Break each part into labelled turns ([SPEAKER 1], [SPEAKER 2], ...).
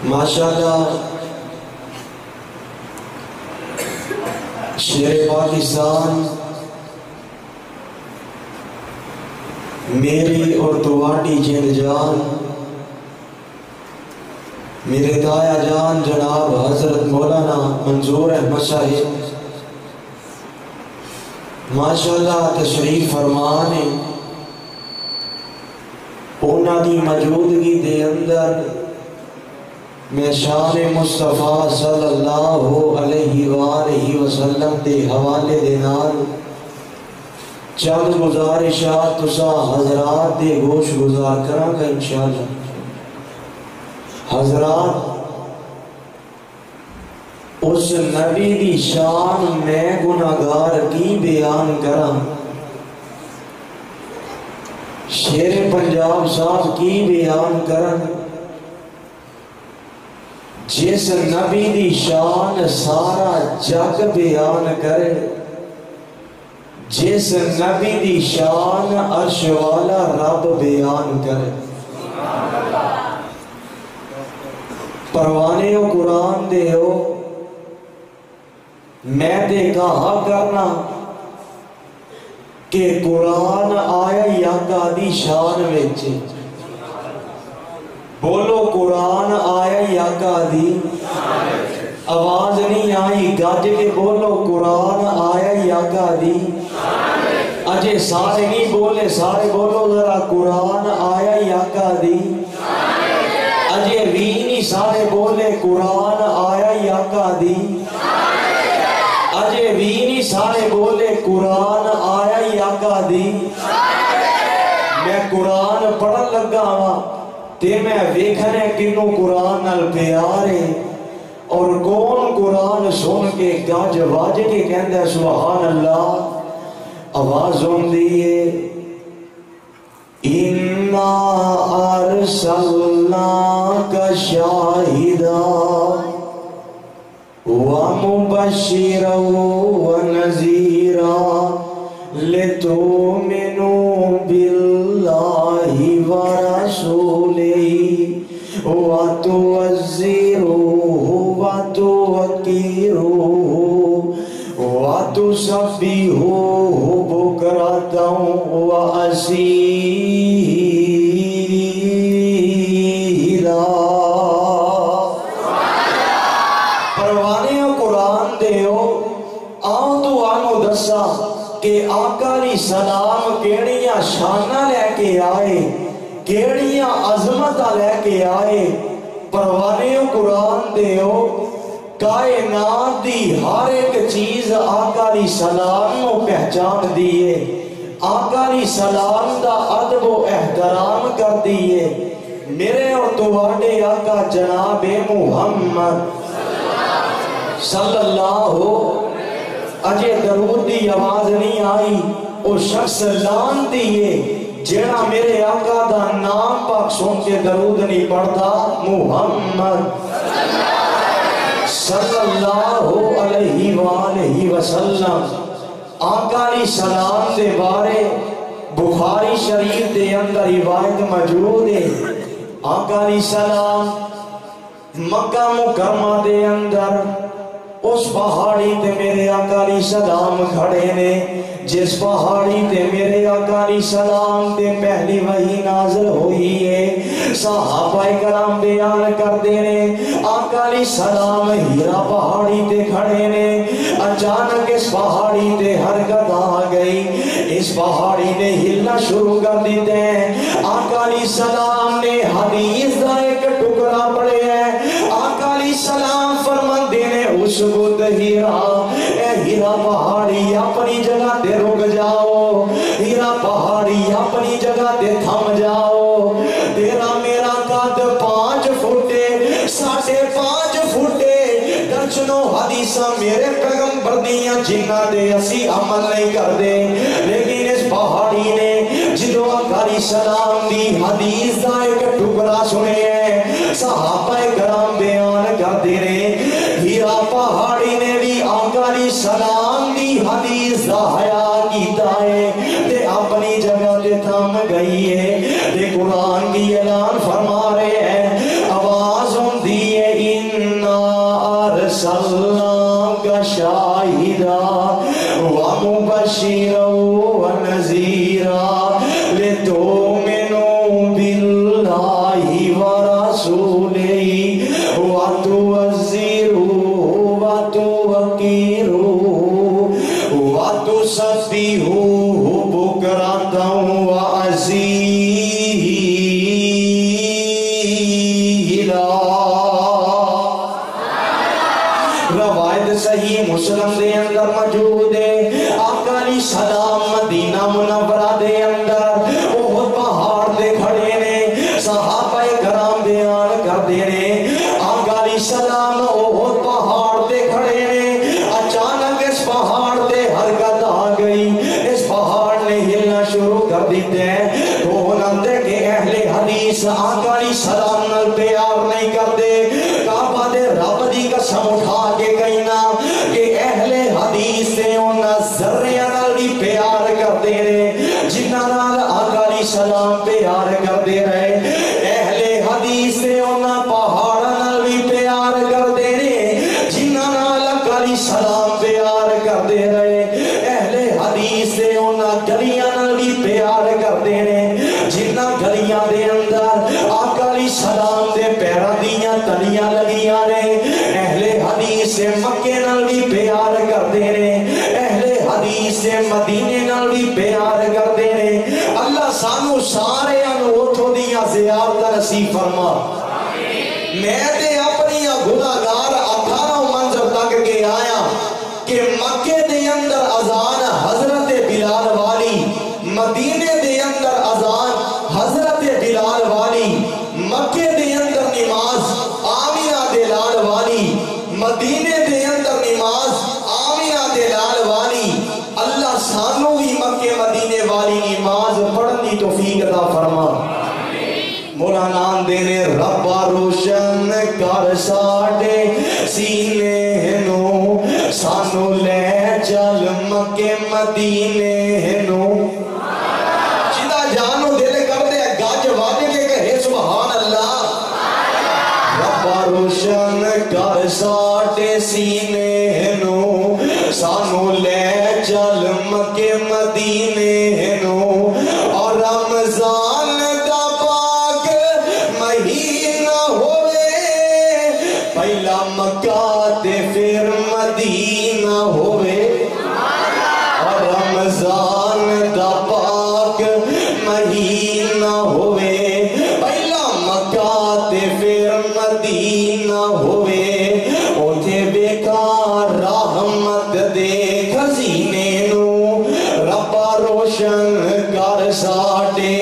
[SPEAKER 1] ماشاءاللہ شیر پاکستان میری اور تواڈی جند جان میرے تایا جان جناب حضرت مولانا منظور احمد صاحب ماشاءاللہ تشریف فرمانے اونا دی موجودگی دے اندر میں شان مصطفیٰ صلی اللہ علیہ وآلہ وسلم دے حوالے دے نال چند گزارشات تسا حضرات دے گوش گزار کراں گا انشاءاللہ۔ حضرات اس نبی دی شان میں گناہگار کی بیان کراں، شیر پنجاب صاحب کی بیان کراں، جس نبی دی شان سارا جگ بیان کرے، جس نبی دی شان عرش والا رب بیان کرے۔ پروانے ہو قرآن دے ہو میں دے کہا کرنا کہ قرآن آیا یاکا دی شان وچ، بولو قرآن آیا یاکا دی، آواز نہیں آئی گاج کے بولو قرآن آیا یاکا دی، اجے سارے نہیں بولے سارے بولو ذرا قرآن آیا یاکا دی، اجے بھی نہیں سارے بولے قرآن آیا یاکا دی، اجے بھی نہیں سارے بولے قرآن آیا یاکا دی۔ میں قرآن پڑھن لگا ہوا تے میں ویکھنے کنوں قرآن نال پیارے اور کون قرآن سن کے گاج واج کے کہندہ سبحان اللہ، آواز ہوں دیئے اِنَّا أَرْسَلْنَاكَ شَاهِدًا وَمُبَشِّرًا وَنَذِيرًا لِتُؤْمِنُوا بِاللَّهِ وَرَسُولِهِ وَتُعَزِّرُوهُ وَتُوَقِّرُوهُ وَتُسَبِّحُوهُ بُكْرَةً وَأَصِيلًا۔ پروانے قرآن دے ہو آؤ تو آنو دسا کہ آقا علیہ السلام کیڑیاں شانہ لے کے آئے، کیڑیاں عظمتہ لے کے آئے۔ پروانے قرآن دے ہو کائنات دی ہر ایک چیز آقا علیہ السلام کو پہچان دیئے، آقا علیہ السلام دا ادب و احترام کر دیئے۔ میرے اور تواڈے آقا جناب محمد صلی اللہ اجے درود دی آواز نہیں آئی، او شخص لان دیئے جیڑا میرے آقا دا نام پاک سن کے درود نہیں پڑھتا، محمد صلی اللہ علیہ وآلہ وسلم۔ آقا علیہ السلام دے بارے بخاری شریف دے اندر روایت موجود ہے۔ آقا علیہ السلام مکہ مکرمہ دے اندر اس پہاڑی تے میرے آقا علیہ السلام کھڑے نے، جس پہاڑی تے میرے آقا علیہ السلام تے پہلی وحی نازل ہوئی ہے۔ صحابہ کرام بیان کر دینے آقا علیہ السلام ہیرا پہاڑی تے کھڑے نے، اچانک اس پہاڑی تے حرکت آ گئی، اس پہاڑی نے ہلنا شروع کر دیتے ہیں۔ آقا علیہ السلام نے حدیث دا ایک ٹکڑا پڑے ہیں، آقا علیہ السلام فرماندے نے اس گد ہیرا، اے ہیرا پہاڑی اپنی جگہ تے رک جاؤ، ہیرا پہاڑی اپنی جگہ تے تھم جاؤ، تیرا میرا قد 5 فٹے 5.5 فٹے درجنوں حدیثاں میرے پیغمبر دیاں جنہ دے اسی عمل نہیں کر دے، لیکن اس پہاڑی نے جدو آقا علیہ السلام دی حدیث دا ایک ٹکڑا سنے ہیں، صحابہ کرام بیان کر دے رہے ہیرا پہاڑی نے بھی آقا علیہ السلام دی حدیث دا حیا کیتا ہے تے اپنی جگہ تے تھم گئی ہے۔ تے قرآن کی اعلان فرما رہے ہیں، آواز ہوندی Allahi wa rasulihi wa tuwazziruhu wa tuwaqiruhu wa tusabbihuhu bukratan wa asila. روایت صحیح مسلم دے اندر موجود ہے آقا علیہ السلام مدینہ منورہ دے اندر احد پہاڑ دے کھڑے نے صحابہ کرام بیان کر دے نے آقا علیہ السلام احد پہاڑ دے کھڑے نے اچانک اس پہاڑ دے حرکت آ گئی اس پہاڑ نے ہلنا شروع کر دیتے ہیں تو نندے کہ اہل حدیث آقا علیہ السلام نل پیار نہیں کرتے کعبہ دے رب دی قسم اٹھا کے کہنا کہ اہل حدیث سے انہاں ذریعہ نال بھی پیار کرتے رہے جنہ نال آقا علیہ السلام پیار کرتے رہے اہل حدیث سے انہاں پہاڑ نال بھی پیار کرتے رہے جنہ نال آقا علیہ السلام پیار کرتے رہے اہل حدیث سے انہاں گلیاں نال بھی پیار کرتے رہے جنہ گلیاں دے اندر آقا علیہ السلام دے پیراں دیاں تلیاں لگیاں نے اہل حدیث سے مکے نال بھی پیار کرتے رہے اہل حدیث سے مدینے نال بھی پیار کرتے رہے اللہ سانو سارے انوتھوں دیاں زیارت نصیب فرما میں تے اپنی گناہگار اکھاں منظر تک کے آیا کہ مکے دے اندر اذان حضرت بلال والی مدینے دے اندر اذان حضرت بلال والی مکے دے اندر نماز آمینہ دے لال والی مدینے دے اندر نماز آمینہ دے لال والی اللہ سانو بھی مکے مدینے والی نماز پڑھنی توفیق عطا فرما مولا نام دینے ربا روشن کر ساڑے سینے نو سانو لے چل مکے مدینے نو جدا جانو دل کر دے گاج واجے کے کہے سبحان اللہ ربا روشن کر ساڑے سینے نو سانو لے چل مکے مدینے نو اور رمضان دا پاک مہینہ ہوئے پہلا مکہ تے پھر مدینہ ہوئے اور رمضان دا پاک مہینہ ہوئے پہلا مکہ تے پھر مدینہ ہوئے اوتھے بیکار رحمت دے خزینے نو ربا روشن کر ساڑے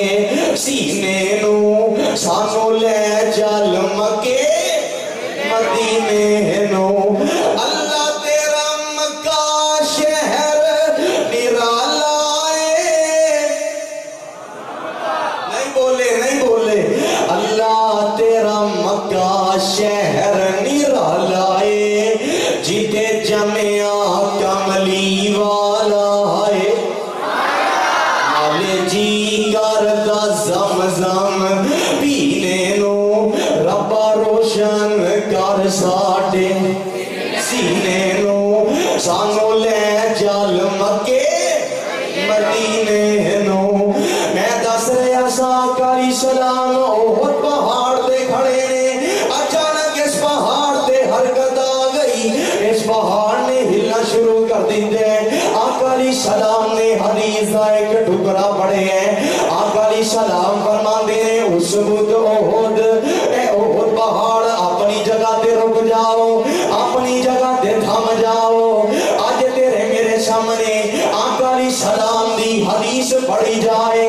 [SPEAKER 1] سینے نو سانو لے چل مکے مدینے نو اللہ تیرا مکہ شہر نرالا نہیں بولے اللہ تیرا مکہ شہر نرالا جتے جمعہ کملی والا ہے آلے جی کردہ زمزم پینے نو ربا روشن کر ساڑے سینے نو سانو لے چل مکے مدینے نو میں دس رہا سا کاری سلام احد پہاڑ دے کھڑے نے اچانک اس پہاڑ دے حرکت آ گئی اس پہاڑ نے ہلنا شروع کر دیتے آقا علیہ السلام نے حدیث دا ایک ٹکڑا پڑھے ہیں آقا علیہ السلام فرماندے ہیں اس بود احد اے احد پہاڑ اپنی جگہ تے رک جاؤ اپنی جگہ تے تھم جاؤ آج تیرے میرے سامنے آقا علیہ السلام دی حدیث پڑھی جائے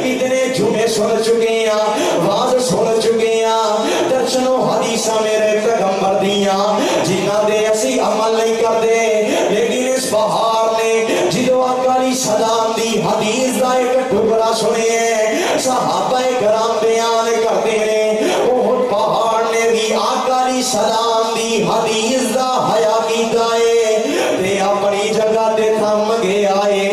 [SPEAKER 1] اتنے جمعے سن چکے ہیں واز سن چکے ہیں درشنوں حدیثہ میرے پیغمبر دیاں جنہ دے اسی عمل نہیں کرتے لیکن اس پہاڑ نے جدو آقا علیہ السلام دی حدیث دا ایک ٹکڑا سنے ہیں صحابہ کرام بیان کرتے ہیں احد پہاڑ نے بھی آقا علیہ السلام دی حدیث دا حیا کیتا ہے تے اپنی جگہ تے تھم گئے آئے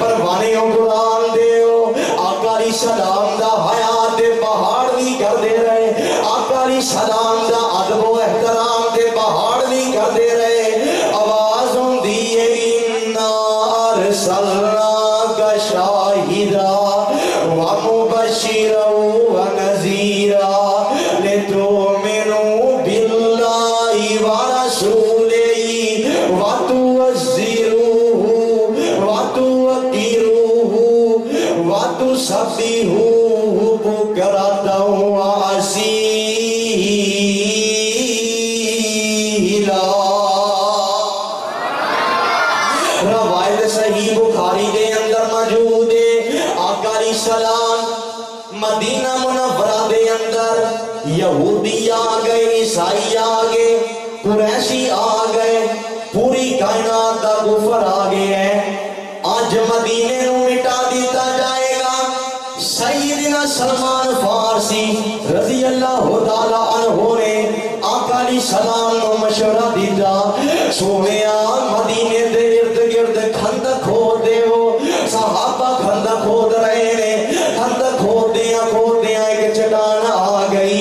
[SPEAKER 1] پروانے قرآن دیو آقا علیہ السلام دا حیا تے پہاڑ بھی کر دے رہے آقا علیہ السلام دا ادب و احترام تے پہاڑ بھی کر دے رہے آواز دیئے اِنَّا أَرْسَلْنَاكَ شَاهِدًا وَمُبَشِّرًا وَنَذِيرًا مدینہ منورہ دے اندر یہودی آ گئے، عیسائی آ گئے، قریشی آ گئے، پوری کائنات دا کفر آ گئے ہے۔ آج مدینے نو مٹا دیتا جائے گا۔ سیدنا سلمان فارسی رضی اللہ تعالیٰ عنہ نے آقا علیہ السلام نو مشورہ دیتا، سونیا مدینے دے ارد گرد کھندق کھود دے ہو۔ صحابہ کھندق کھود رہے نے، کھندق کھودیاں ایک چٹان آ گئی۔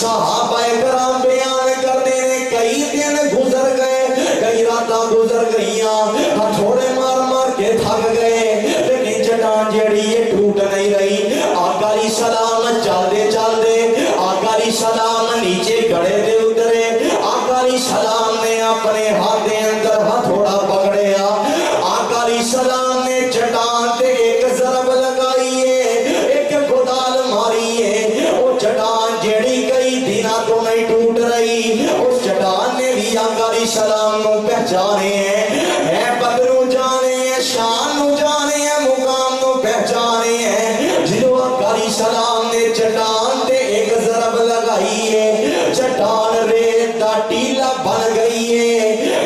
[SPEAKER 1] صحابہ کرام بیان کرتے ہیں کئی دن گزر گئے، کئی راتاں گزر گئیاں، ہتھوڑے مار مار کے تھک گئے، لیکن چٹان جیڑی یہ ٹوٹ نہیں رہی۔ آقا علیہ السلام چلدے چلدے آقا علیہ السلام نیچے گڑے دے اترے۔ آقا علیہ السلام نے اپنے ہاتھ دے اندر ہتھوڑا پکڑیا۔ آقا علیہ السلام نے چٹان تے ایک ضرب لگائی ہے، ایک گدال ماری ہے۔ وہ چٹان جیڑی کئی دنوں تو نہیں ٹوٹ رہی، اس چٹان نے بھی آقا علیہ السلام نو پہچانے ہیں، بدرو جانے ہیں، شان نو جانے ہیں، مقام نو پہچانے ہیں۔ جدو آقا علیہ السلام نے چٹان تے ایک ضرب لگائی ہے، چٹان ریت دا ٹیلا بن گئی ہے،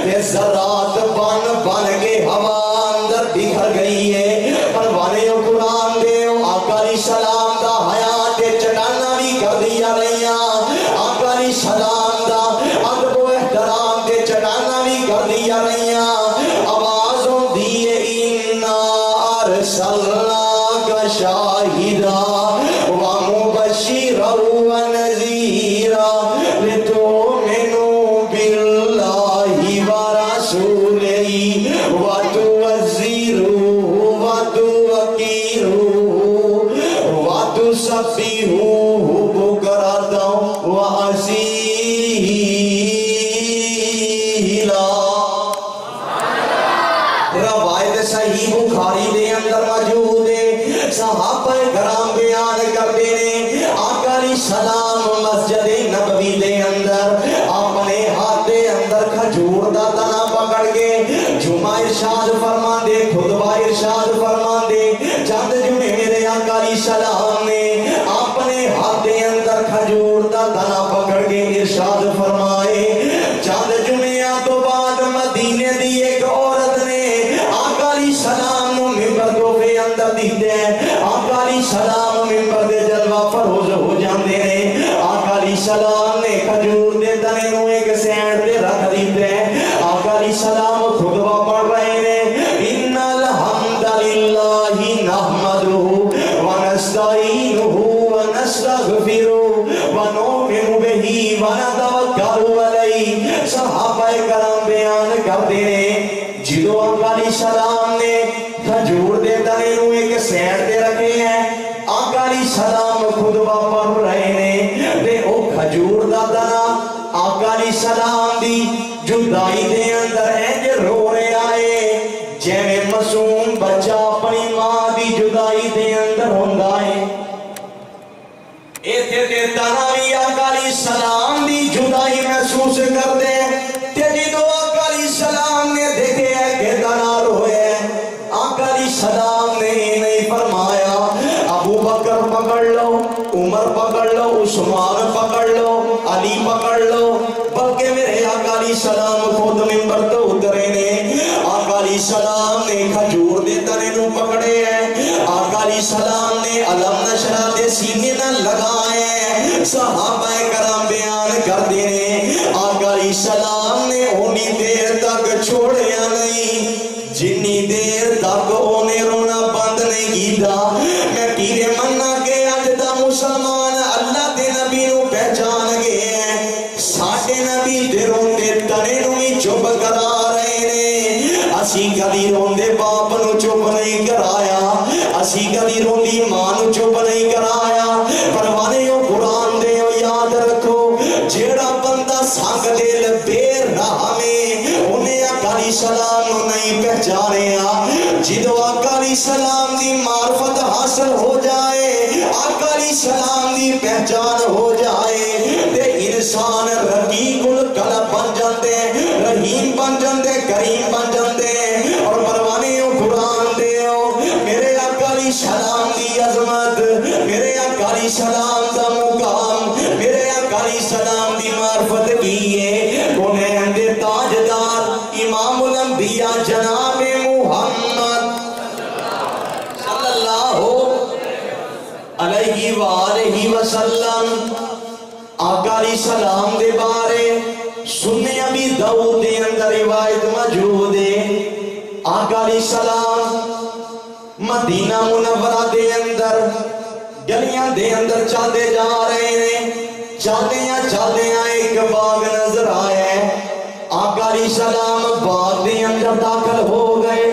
[SPEAKER 1] تے ذرات بن بن کے ہوا اندر بکھر گئی ہے۔ پروانے قرآن دے آقا علیہ السلام دا حیات چٹانا بھی کر دیا رہیاں، آقا علیہ السلام دا ادب و احترام دے چٹانا بھی کر دیا رہیاں۔ آوازوں دیئے اِنَّا أَرْسَلْنَاكَ شَاهِدًا وَمُبَشِّرًا وَنَذِيرًا لِتُؤْمِنُوا بِاللَّهِ وَرَسُولِهِ وَتُعَزِّرُوهُ وَتُوَقِّرُوهُ وَتُسَبِّحُوهُ بُكْرَةً وَأَصِيلًا۔ روایت صحیح بخاری دے اندر موجود ہے، صحابہ کرام بیان کرتے ہیں آقا علیہ السلام مسجد نبوی دے اندر اپنے ہاتھ دے اندر کھجور دا تنا پکڑ کے جمعہ ارشاد فرمان دے، خطبہ ارشاد فرمان دے۔ چند جمعے میرے آقا علیہ السلام نے اپنے ہاتھ دے اندر کھجور دا تنا پکڑ کے ارشاد فرمائے۔ چند جمعہ تو بعد مدینے دی ایک عورت نے آقا علیہ السلام نو ممبر کو پہ اندر دیتے ہیں، آقا علیہ السلام ممبر دے جلوہ فروز ہو جاندے ہیں۔ آقا علیہ السلام نے کھجور دے تنے نو ایک سینڈ دے رکھ دیتے ہیں۔ آقا علیہ السلام خطبہ پڑھ رہے ہیں، ان الحمد للہ نحمدہ ونستعینہ ونستغفرہ ونؤمن بہ ونتوکل علیہ۔ صحابہ کرام بیان کرتے ہیں جدو آقا علیہ السلام نے کھجور دے تنے نو ایک سینڈ دے رکھے ہیں، آقا علیہ السلام خطبہ پڑھ رہے ہیں، تے او کھجور دا تنا آقا علیہ السلام دی جدائی دے اندر اینج رو رہے آئے جیویں معصوم بچہ اپنی ماں دی جدائی دے اندر ہوندا ہے۔ ایتھے تے تنا بھی آقا علیہ السلام دی جدائی محسوس کرتے ہیں، تے جدو آقا علیہ السلام نے دیکھے ہے کہ تنا روئے، آقا علیہ السلام نے نہیں فرمایا ابو بکر پکڑ لو، عمر پکڑ لو، عثمان پکڑ لو، علی پکڑ لو، بلکہ میرے آقا علیہ السلام خود ممبر تو اترے نے۔ آقا علیہ السلام نے کھجور دے تنے نو پکڑے ہیں، آقا علیہ السلام نے علم نشرہ دے سینے نہ لگائے ہیں۔ صحابہ کرام بیان کر دینے آقا علیہ السلام نے اونی دیر تک چھوڑیا نہیں جنی دیر تک انہیں رونا بند نہیں کیتا۔ میں پیرے مننا کے اج دا مسلمان اللہ دے نبی نو پہچان گئے ہیں، ساڈے نبی دے روندے تنے نو ہی چپ کرا رہے نے۔ اسی کدی روندے باپ نو چپ نہیں کرایا، اسی کدی روندی ماں نو چپ نہیں کرایا۔ پروانے قرآن دے یاد رکھو جیڑا بندہ سنگ دے لبے راہ میں انہیں آقا علیہ السلام نو نہیں پہچانے جدو آقا علیہ السلام دی معرفت حاصل ہو جائے، آقا علیہ السلام دی پہچان ہو جائے تے انسان رقیق القلب بن جاندے، رحیم بن جاندے، کریم بن جاندے۔ اور پروانے قرآن دے میرے آقا علیہ السلام دی عظمت، میرے آقا علیہ آقا علیہ السلام دی معرفت کیے کونین دے تاجدار امام الانبیاء جناب محمد صلی اللہ علیہ وآلہ وسلم آقا علیہ السلام دے بارے سننے ابھی داؤد دے اندر روایت موجود ہے آقا علیہ السلام مدینہ منورہ دے اندر گلیاں دے اندر چلتے جا رہے ہیں چلتے ایک باغ نظر آیا ہے آقا علیہ السلام باغ دے اندر داخل ہو گئے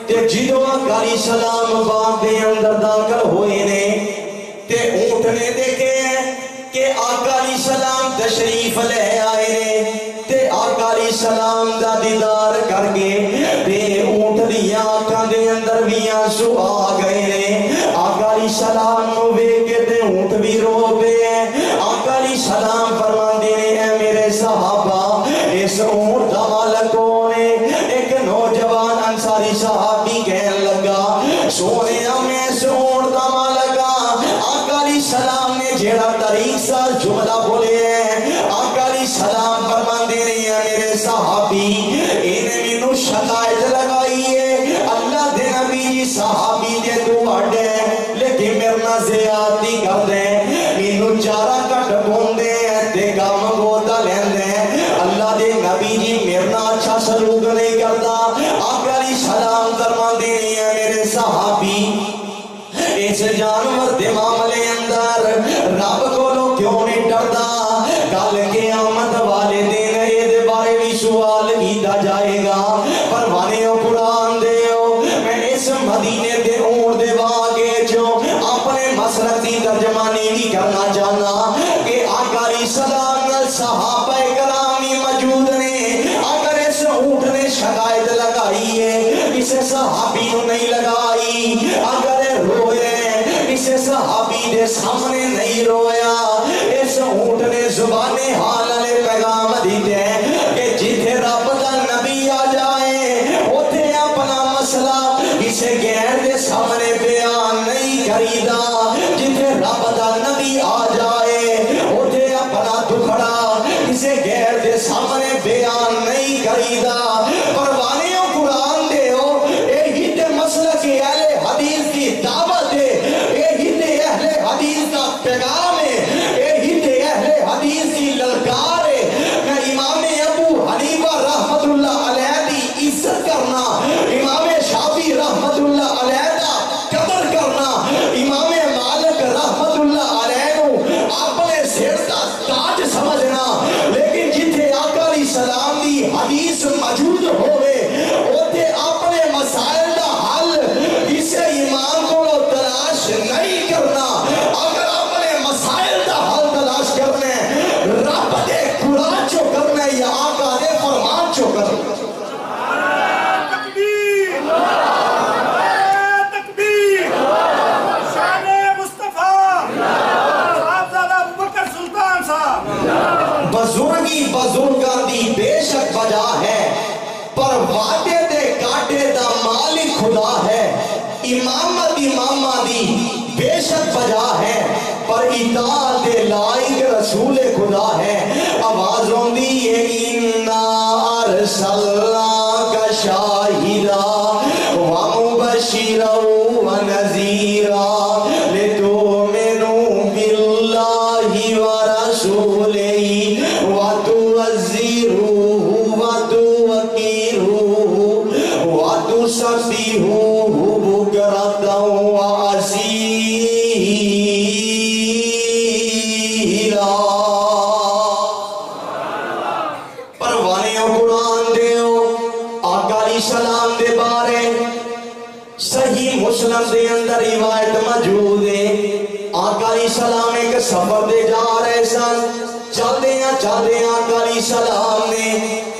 [SPEAKER 1] تے جدو آقا علیہ السلام باغ دے اندر داخل ہوئے نے تے اونٹ نے دیکھے کہ آقا علیہ السلام تشریف لے آئے نے تے آقا علیہ السلام دا دیدار کر کے تے اونٹ دی آنکھاں دے اندر بھی آنسو آ گئے نے آقا علیہ السلام نو ویکھ کے تے اونٹ بھی رو پے آقا علیہ السلام فرماندے نے اے میرے صحابہ اس اونٹ دا مالک کون ہے ایک نوجوان انصاری صحابی کہنے لگا سونیا میں اس اونٹ دا مالک آقا علیہ السلام نے جیڑا طریق سا جملہ بولے ہیں آقا علیہ السلام فرماندے نے میرے صحابی انہیں مینوں شکایت لگائی ہے اللہ دے نبی جی صحابی دے تو اڈے لیکن میرنا زیادتی کر دے مینوں چارہ کٹ بوندے تے کام بوتا لیندے اللہ دے نبی جی میرنا اچھا سلوک نہیں کرتا آقا علیہ السلام فرماندے نے میرے صحابی اس جانور دے معاملے اندر رب کو لو کیوں نہیں ڈردا کل قیامت والے دن یہ بارے بھی سوال کیتا جائے گا پروانے او قرآن دے میں اس مدینے دے اونٹ دے واقعے جو اپنے مسلک دی ترجمانی بھی کرنا چاہنا کہ آقا علیہ السلام صحابہ کرامی موجود نے اگر اس اونٹ نے شکایت لگائی ہے اسے صحابی نو نہیں لگائی اگر روئے اسے صحابی دے سامنے نہیں رویا اس اونٹ نے زبان حال علیہ پیغام دیتے کہ جتھے رب دا نبی آ جائے اوتھے اپنا مسئلہ اسے غیر دے سامنے بیان نہیں کریدا جتھے رب دا نبی آ جائے اوتھے اپنا دکھڑا اسے غیر دے سامنے بیان نہیں کریدا پروانے او قرآن دے ہو یہی تے مسئلہ کی اہل حدیث کی دعوت ہے یہی تے اہل حدیث کا پیغام ہے یہی تے اہل حدیث کی للکار ہے میں امام ابو حنیفہ رحمت اللہ علیہ دی عزت کرنا امام شافعی رحمت اللہ علیہ دا قدر کرنا امام مالک رحمت اللہ علیہ نو اپنے سر دا تاج سمجھنا لیکن جتھے آقا علیہ السلام دی حدیث موجود ہوئے اوتے اپنے مسائل دا حل اسے ایمان کو تلاش نہیں کرنا اگر اپنے مسائل دا حل تلاش کرنے رب دے قرآن چو کرنے یا آقا دے فرمان چو کرنے
[SPEAKER 2] تکبیر شان مصطفیٰ صاحبزادہ ابوبکر سلطان صاحب
[SPEAKER 1] بزرگی بزرگاں دی بے شک وجہ ہے پر وعدے دے کاٹے دا مالک خدا ہے امامت امامہ دی بے شک وجہ ہے پر اطاعت دے لائق رسول خدا ہے آواز ہوندی ہے اِنَّا أَرْسَلْنَاكَ شَاهِدًا وَمُبَشِّرًا وَنَذِيرًا لِتُؤْمِنُوا بِاللَّهِ وَرَسُولِهِ وَتُعَزِّرُوهُ وَتُوَقِّرُوهُ وَتُسَبِّحُوهُ بُكْرَةً وَأَصِيلًا پروانے او قرآن دیو آقا علیہ السلام دے بارے صحیح مسلم دے اندر روایت موجود ہے آقا علیہ السلام ایک سفر دے جا رہے سن چلدے آقا علیہ السلام نے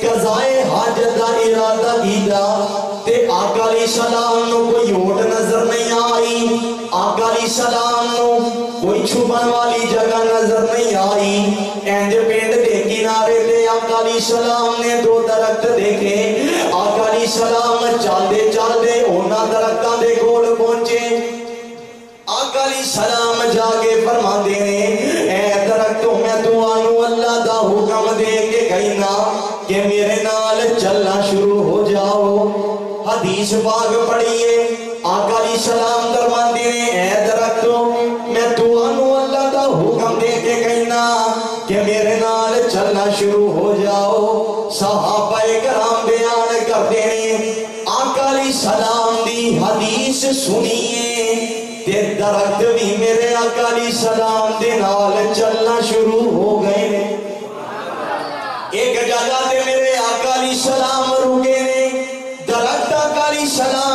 [SPEAKER 1] قضائے حاجت دا ارادہ کیتا تے آقا علیہ السلام نو کوئی اونٹ نظر نہیں آئی آقا علیہ السلام نو کوئی چھپن والی جگہ نظر نہیں آئی اینج پینڈ دے کنارے تے آقا علیہ السلام نے دو درخت دیکھے آقا علیہ السلام چلدے اونا درختاں دے کول پہنچے آقا علیہ السلام جا کے فرما دے اے درختوں میں تو آنو کہ میرے نال چلنا شروع ہو جاؤ. حدیث پاک پڑھیے آقا علیہ السلام درواندے نے اے درختو میں تانوں اللہ دا حکم دے کے کہنا کہ میرے نال چلنا شروع ہو جاؤ. صحابہ کرام بیان کرتے ہیں آقا علیہ السلام دی حدیث سنیے تے درخت بھی میرے آقا علیہ السلام دے نال چلنا شروع ہو گئے نے. ایک جگہ تے میرے آقا علیہ السلام رکے نے درخت آقا علیہ السلام